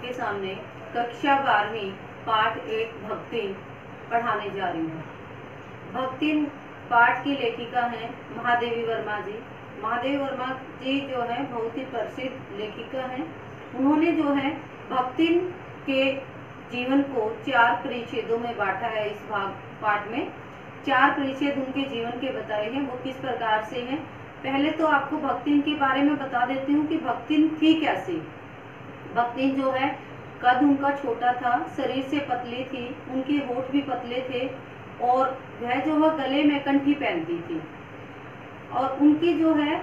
आपके सामने कक्षा 12वीं पाठ 1 भक्तिन पढ़ाने जा रही हूँ। भक्तिन पाठ की लेखिका हैं महादेवी वर्मा जी। महादेवी वर्मा जी जो है बहुत ही प्रसिद्ध लेखिका हैं। उन्होंने जो है भक्तिन के जीवन को 4 परिच्छेदों में बांटा है। इस पाठ में 4 परिच्छेद उनके जीवन के बताए हैं, वो किस प्रकार से हैं। पहले तो आपको भक्तिन के बारे में बता देती हूँ कि भक्तिन थी कैसी। भक्तिन जो है कद उनका छोटा था, शरीर से पतली थी, उनके होठ भी पतले थे और वह जो है गले में कंठी पहनती थी। और उनकी जो है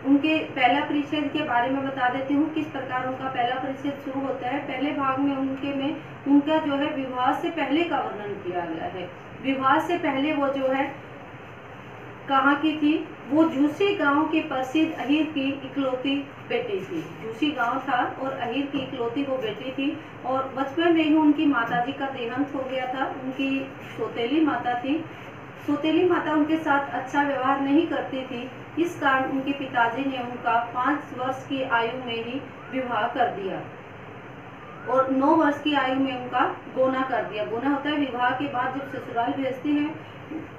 उनके पहला परिच्छेद के बारे में बता देती हूँ किस प्रकार उनका पहला परिच्छेद शुरू होता है। पहले भाग में उनका जो है विवाह से पहले का वर्णन किया गया है। विवाह से पहले वो जो है कहाँ की थी, वो जूसी गांव के प्रसिद्ध अहीर की इकलौती बेटी थी। जूसी गांव था और अहीर की इकलौती वो बेटी थी और बचपन में ही उनकी माताजी का देहांत हो गया था। उनकी सौतेली माता थी। सौतेली माता उनके साथ अच्छा व्यवहार नहीं करती थी, इस कारण उनके पिताजी ने उनका 5 वर्ष की आयु में ही विवाह कर दिया और 9 वर्ष की आयु में उनका गोना कर दिया। गोना होता है विवाह के बाद जब ससुराल भेजते हैं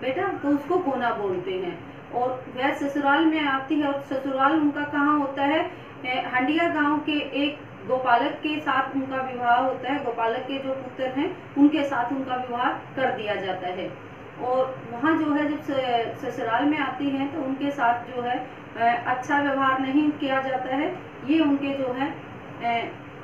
बेटा तो उसको गोना बोलते हैं। और वह ससुराल में आती है और ससुराल उनका कहाँ होता है, हंडिया गांव के एक गोपालक के साथ उनका विवाह होता है। गोपालक के जो पुत्र हैं उनके साथ उनका विवाह कर दिया जाता है। और वहाँ जो है जब ससुराल में आती हैं तो उनके साथ जो है अच्छा व्यवहार नहीं किया जाता है। ये उनके जो है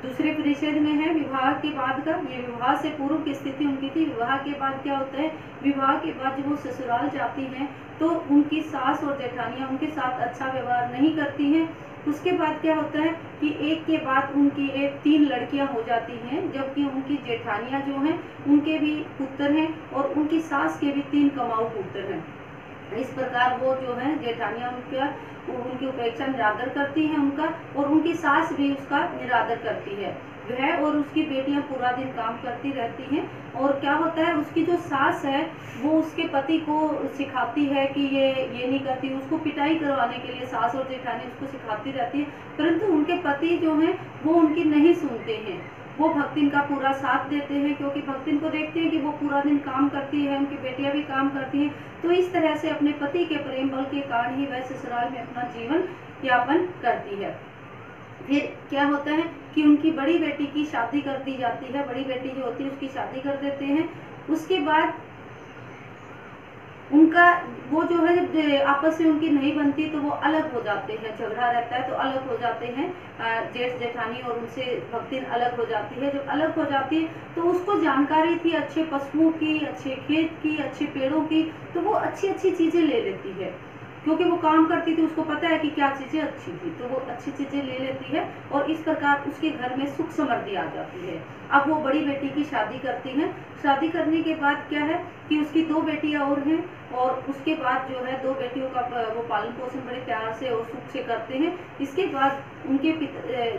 दूसरे परिच्छेद में है विवाह के बाद का। ये विवाह से पूर्व की स्थिति उनकी थी। विवाह के बाद क्या होता है, विवाह के बाद जब वो ससुराल जाती हैं तो उनकी सास और जेठानियां उनके साथ अच्छा व्यवहार नहीं करती हैं। उसके बाद क्या होता है कि एक के बाद उनकी 3 लड़कियां हो जाती हैं, जबकि उनकी जेठानियां जो हैं उनके भी पुत्र हैं और उनकी सास के भी 3 कमाऊ पुत्र हैं। इस प्रकार वो जो है जेठानियां उनकी उपेक्षा निरादर करती हैं उनका, और उनकी सास भी उसका निरादर करती है। वह और उसकी बेटियां पूरा दिन काम करती रहती हैं। और क्या होता है, उसकी जो सास है वो उसके पति को सिखाती है कि ये नहीं करती। उसको पिटाई करवाने के लिए सास और जेठानी उसको सिखाती रहती है, परंतु उनके पति जो हैं वो उनकी नहीं सुनते हैं। वो भक्तिन का पूरा साथ देते हैं क्योंकि भक्तिन को देखते हैं कि वो पूरा दिन काम करती है, उनकी बेटियां भी काम करती हैं। तो इस तरह से अपने पति के प्रेम बल के कारण ही वह ससुराल में अपना जीवन यापन करती है। फिर क्या होता है कि उनकी बड़ी बेटी की शादी कर दी जाती है। बड़ी बेटी जो होती है उसकी शादी कर देते हैं। उसके बाद उनका वो जो है जब आपस में उनकी नहीं बनती तो वो अलग हो जाते हैं। झगड़ा रहता है तो अलग हो जाते हैं। जेठ जेठानी और उनसे भक्तिन अलग हो जाती है। जब अलग हो जाती है तो उसको जानकारी थी अच्छे पशुओं की, अच्छे खेत की, अच्छे पेड़ों की, तो वो अच्छी अच्छी चीजें ले लेती है क्योंकि वो काम करती थी। उसको पता है कि क्या चीजें अच्छी थी, तो वो अच्छी चीजें ले लेती है और इस प्रकार उसके घर में सुख समृद्धि आ जाती है। अब वो बड़ी बेटी की शादी करती हैं। शादी करने के बाद क्या है कि उसकी 2 बेटियां और हैं और उसके बाद जो है 2 बेटियों का वो पालन पोषण बड़े प्यार से और सुख से करते हैं। इसके बाद उनके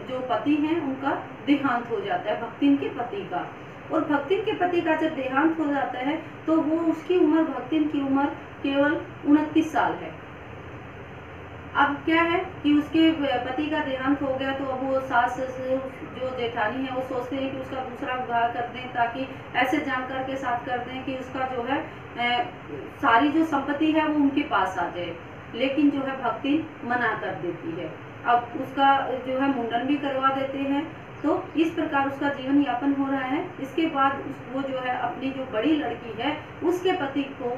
जो पति हैं उनका देहांत हो जाता है, भक्तिन के पति का। और भक्तिन के पति का जब देहांत हो जाता है तो वो उसकी उम्र, भक्तिन की उम्र केवल 29 साल है। अब क्या है कि उसके पति का देहांत हो गया तो अब वो सास जो जेठानी है वो सोचते हैं कि उसका दूसरा विवाह कर दें, ताकि ऐसे जानकार के साथ कर दें कि उसका जो है सारी जो संपत्ति है वो उनके पास आ जाए। लेकिन जो है भक्ति मना कर देती है। अब उसका जो है मुंडन भी करवा देते हैं। तो इस प्रकार उसका जीवन यापन हो रहा है। इसके बाद वो जो है अपनी जो बड़ी लड़की है उसके पति को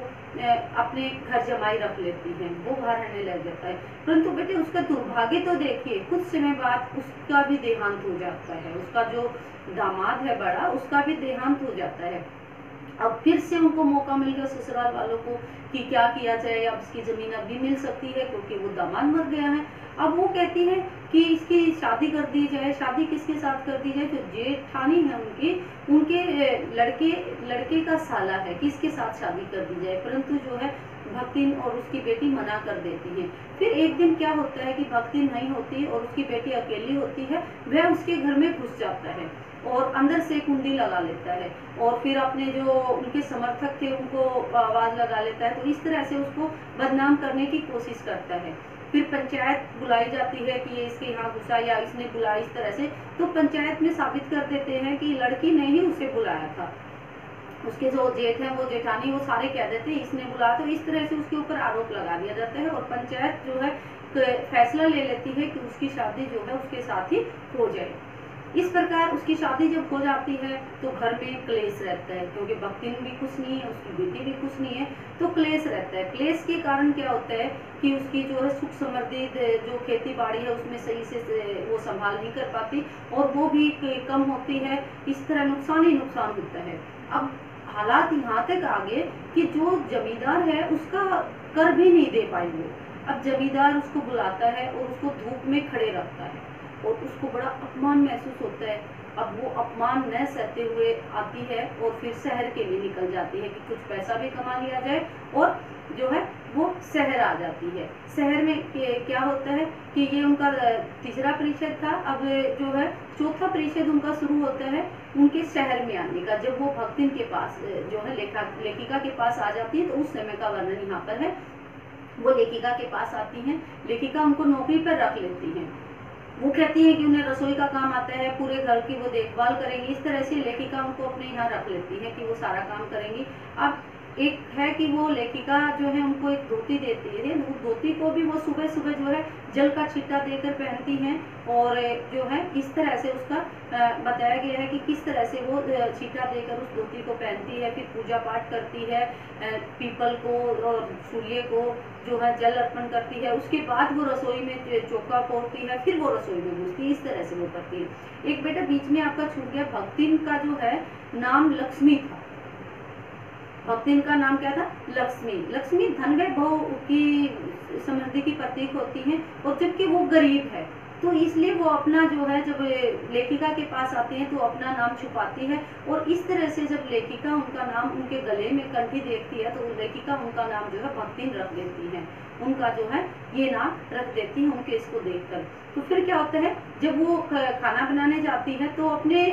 अपने घर जमाई रख लेती है, वो बाहर रहने लग जाता है। परंतु बेटे उसका दुर्भाग्य तो देखिए, कुछ समय बाद उसका भी देहांत हो जाता है। उसका जो दामाद है बड़ा, उसका भी देहांत हो जाता है। अब फिर से उनको मौका मिल गया ससुराल वालों को कि क्या किया जाए। अब इसकी जमीन अब भी मिल सकती है क्योंकि वो दामाद मर गया है। अब वो कहती है कि इसकी शादी कर दी जाए। शादी किसके साथ कर दी जाए, जो जेठानी है उनके लड़के का साला है कि इसके साथ शादी कर दी जाए। परंतु जो है भक्तिन और उसकी बेटी मना कर देती है। फिर एक दिन क्या होता है कि भक्तिन नहीं होती और उसकी बेटी अकेली होती है। वह उसके घर में घुस जाता है और अंदर से कुंडी लगा लेता है और फिर अपने जो उनके समर्थक थे उनको आवाज लगा लेता है। तो इस तरह से उसको बदनाम करने की कोशिश करता है। फिर पंचायत बुलाई जाती है कि ये इसके यहाँ घुसा या इसने बुलाया इस तरह से, तो पंचायत में साबित कर देते हैं कि लड़की ने ही उसे बुलाया था। उसके जो जेठ है वो जेठानी वो सारे कह देते हैं इसने बुलाया, तो इस तरह से उसके ऊपर आरोप लगा दिया जाता है और पंचायत जो है फैसला ले लेती है कि उसकी शादी जो है उसके साथ ही हो जाए। इस प्रकार उसकी शादी जब हो जाती है तो घर में क्लेश रहता है, क्योंकि भक्तिन भी खुश नहीं है, उसकी बेटी भी खुश नहीं है, तो क्लेश रहता है। क्लेश के कारण क्या होता है कि उसकी जो है सुख समृद्धि जो खेती बाड़ी है उसमें सही से वो संभाल नहीं कर पाती और वो भी कम होती है। इस तरह नुकसान ही नुकसान होता है। अब हालात यहाँ तक आ गए कि जो जमींदार है उसका कर भी नहीं दे पाई वो। अब जमींदार उसको बुलाता है और उसको धूप में खड़े रखता है और उसको बड़ा अपमान महसूस होता है। अब वो अपमान न सहते हुए आती है और फिर शहर के लिए निकल जाती है कि कुछ पैसा भी कमा लिया जाए, और जो है वो शहर आ जाती है। शहर में क्या होता है कि ये उनका तीसरा परिषद था, अब जो है चौथा परिषद उनका शुरू होता है उनके शहर में आने का। जब वो भक्तिन के पास जो है लेखिका के पास आ जाती है, तो उस समय का वर्णन यहाँ पर है। वो लेखिका के पास आती हैं, लेखिका उनको नौकरी पर रख लेती हैं। वो कहती है कि उन्हें रसोई का काम आता है, पूरे घर की वो देखभाल करेंगी। इस तरह से लेखिका उनको अपने यहाँ रख लेती है कि वो सारा काम करेंगी। अब एक है कि वो लेखिका जो है उनको एक धोती देती है, उस धोती को भी वो सुबह सुबह जो है जल का छिट्टा देकर पहनती हैं और जो है इस तरह से उसका बताया गया है कि किस तरह से वो छिट्टा देकर उस धोती को पहनती है। फिर पूजा पाठ करती है, पीपल को और सूर्य को जो है जल अर्पण करती है। उसके बाद वो रसोई में चौका फोड़ती है, फिर वो रसोई में घुसती है। इस तरह से वो करती है। एक बेटा बीच में आपका छूट गया, भक्तिन का जो है नाम लक्ष्मी था। भक्तिन का नाम क्या था? लक्ष्मी। लक्ष्मी धन वैभव की समृद्धि की प्रतीक होती है और जबकि वो गरीब है, तो इसलिए वो अपना जो है जब लेखिका के पास आते हैं तो अपना नाम छुपाती है। और इस तरह से जब लेखिका उनका नाम उनके गले में कंठी देखती है तो लेखिका उनका नाम जो है भक्तिन रख देती है, उनका जो है ये नाम रख देती है उनके इसको देखकर। तो फिर क्या होता है, जब वो खाना बनाने जाती है तो अपने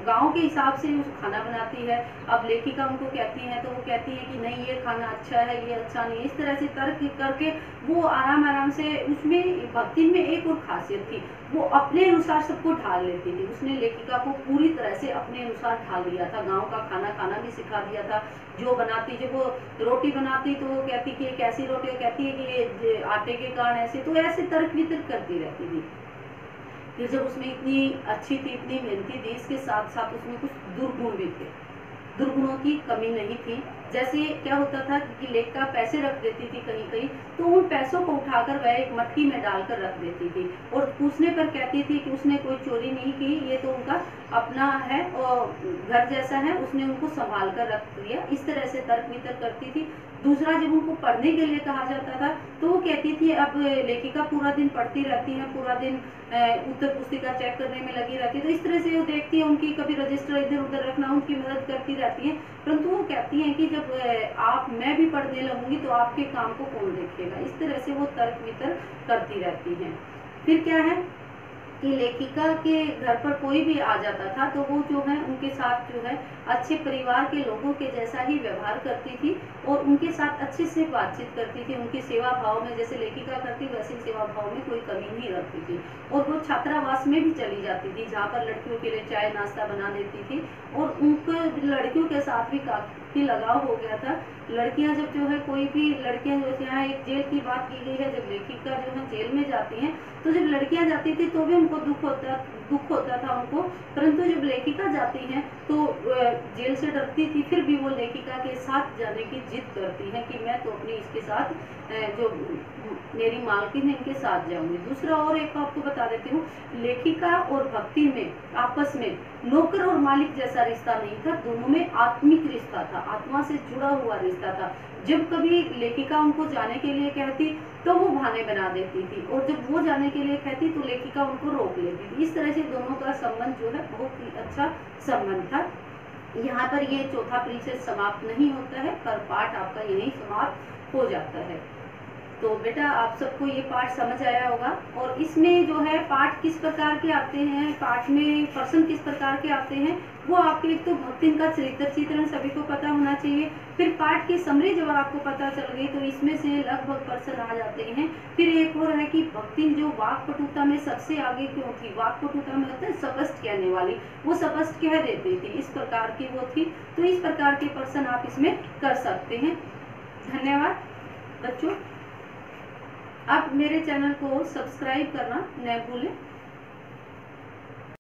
गांव के हिसाब से उस खाना बनाती है। अब लेखिका उनको कहती है तो वो कहती है कि नहीं ये खाना अच्छा है, ये अच्छा नहीं। इस तरह से तर्क करके वो आराम आराम से, उसमें भक्तिन में एक और खासियत थी, वो अपने अनुसार सबको ढाल लेती थी। उसने लेखिका को पूरी तरह से अपने अनुसार ढाल दिया था, गाँव का खाना खाना भी सिखा दिया था। जो बनाती, जब वो रोटी बनाती तो वो कहती कि कैसी रोटी, कहती है कि ये आटे के कारण ऐसे, तो ऐसे तर्क वितर्क करती रहती थी। फिर जब उसमें इतनी अच्छी थी, इतनी मेहनती थी, इसके साथ साथ उसमें कुछ दुर्गुण भी थे, दुर्गुणों की कमी नहीं थी। जैसे क्या होता था कि लेखिका पैसे रख देती थी कहीं कहीं, तो उन पैसों को उठाकर वह एक मटकी में डालकर रख देती थी और पूछने पर कहती थी कि उसने कोई चोरी नहीं की, ये तो उनका अपना है और घर जैसा है, उसने उनको संभाल कर रख दिया। इस तरह से तर्क वितर्क करती थी। दूसरा, जब उनको पढ़ने के लिए कहा जाता था तो वो कहती थी, अब लेखिका पूरा दिन पढ़ती रहती है, पूरा दिन उत्तर पुस्तिका चेक करने में लगी रहती है, तो इस तरह से वो देखती है, उनकी कभी रजिस्टर इधर उधर रखना, उनकी मदद करती रहती है। परंतु वो कहती हैं कि जब मैं भी पढ़ने लगूंगी तो आपके काम को कौन देखेगा। इस तरह से वो तर्क वितर्क करती रहती हैं। फिर क्या है कि लेखिका के घर पर कोई भी आ जाता था तो वो जो है उनके साथ जो है अच्छे परिवार के लोगों के जैसा ही व्यवहार करती थी और उनके साथ अच्छे से बातचीत करती थी। उनकी सेवा भाव में जैसे लेखिका करती वैसे सेवा भाव में कोई कमी नहीं रखती थी। और वो छात्रावास में भी चली जाती थी जहाँ पर लड़कियों के लिए चाय नाश्ता बना देती थी और उनको लड़कियों के साथ भी काफी लगाव हो गया था। लड़कियां जब जो है कोई भी लड़कियां जो यहाँ एक जेल की बात की गई है, जब लेखिका जो है जेल में जाती हैं तो जब लड़कियां जाती थी तो भी उनको दुख होता था उनको, परंतु जब लेखिका जाती हैं तो जेल से डरती थी, फिर भी वो लेखिका के साथ जाने की जिद करती हैं कि मैं तो अपनी इसके साथ जो मेरी मालकिन है इनके साथ जाऊंगी। दूसरा और एक आपको बता देती हूँ, लेखिका और भक्ति में आपस में नौकर और मालिक जैसा रिश्ता नहीं था, दोनों में आत्मिक रिश्ता था, आत्मा से जुड़ा हुआ रिश्ता था। जब कभी लेखिका उनको जाने के लिए कहती तो वो बहाने बना देती थी और जब वो जाने के लिए कहती तो लेखिका उनको रोक लेती थी। इस तरह से दोनों का संबंध जो है बहुत ही अच्छा संबंध था। यहाँ पर ये चौथा परिच्छेद समाप्त नहीं होता है, पर पाठ आपका यही समाप्त हो जाता है। तो बेटा आप सबको ये पाठ समझ आया होगा। और इसमें जो है पाठ किस प्रकार के आते हैं, पाठ में प्रश्न किस प्रकार के आते हैं, वो आपके एक तो भक्तिन का चरित्र चित्रण सभी को पता होना चाहिए। फिर पाठ की समरी जब आपको पता चल गई तो इसमें से लगभग प्रश्न आ जाते हैं। फिर एक और है कि भक्तिन जो वाक्पटुता में सबसे आगे क्यों थी, वाक्पटुता में होता है स्पष्ट कहने वाली, वो स्पष्ट कह देती थी, इस प्रकार की वो थी। तो इस प्रकार के प्रश्न आप इसमें कर सकते हैं। धन्यवाद बच्चों। आप मेरे चैनल को सब्सक्राइब करना न भूलें।